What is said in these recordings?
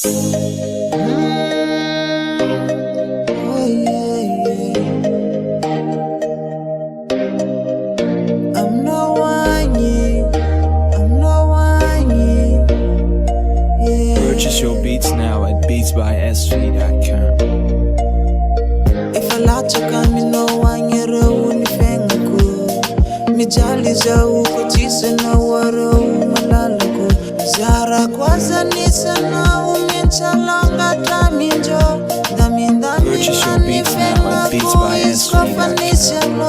Oh yeah, yeah. I'm not whiny. I'm not whiny. Yeah. Purchase your beats now at beatsbysv.com. If I like to come, you know whiny round fengu. Mi jali za uko tisa na waro malalago. Zara kwanza ni sana umechalanga taminjo. Purchase your beats now at beatsbysv.com.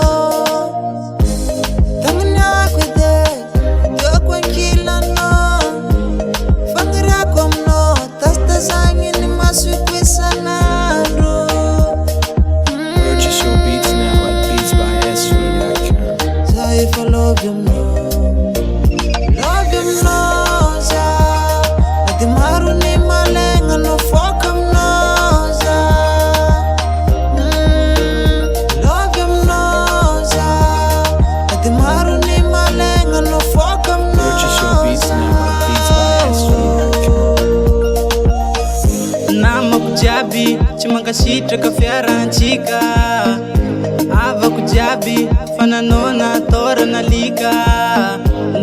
If I love you more, za adi maru ni malenga no foka mnoza. Love you more, za adi maru ni malenga no foka mnoza. Purchase your beats now at beatsbysv.com. Nama kujabi chimanga shitra kafyara nchika ava kujabi fana nona tora na lika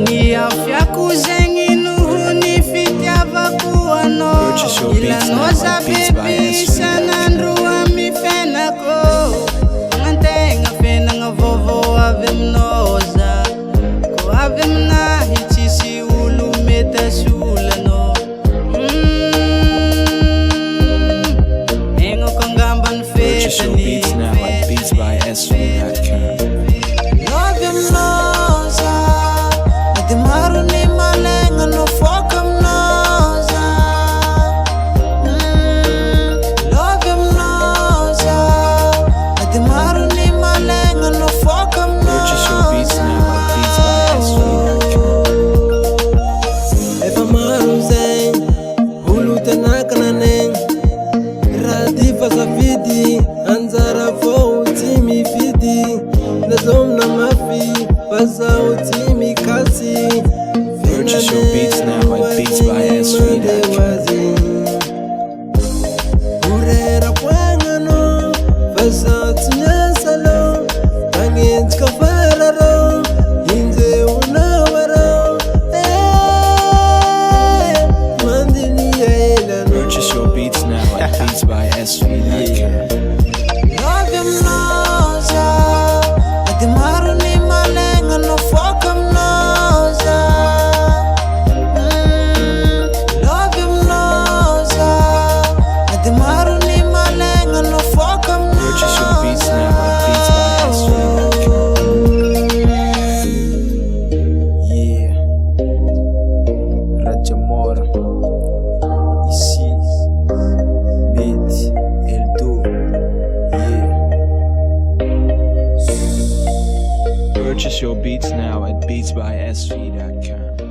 ni afya kuzengi nuhu ni fiti ava kuwano ila noza bebi sana nruwa mifena ko ngantenga fena nga vovo ave mnoza ko ave mna hichisi ulu meta shula no engo kangamba Purchase your beats now at beatsbysv.com. Love you mnoza adi maru ni malenga no foka mnoza. Love you mnoza adi maru ni malenga no foka mnoza. Purchase your beats now at beatsbysv.com. Efa maro zay olo tenakananeng radifa safidi anjara fo tsy mifidy nazomna mafy basa tsy mikasy. Purchase your beats now at beatsbysv.com. Urera kwangano basa tsy miasalo magnenjika fararo inje unawaro mandini elano. Purchase your beats now at beatsbysv.com. Love you mnoza adi maru ni malenga no foka mnoza. Love you mnoza adi maru ni malenga no foka mnoza. Purchase your beats now at beatsbysv.com. Yeah, Rajamora, ici, Meti, Eldo, yeah. Purchase your beats now at beatsbysv.com.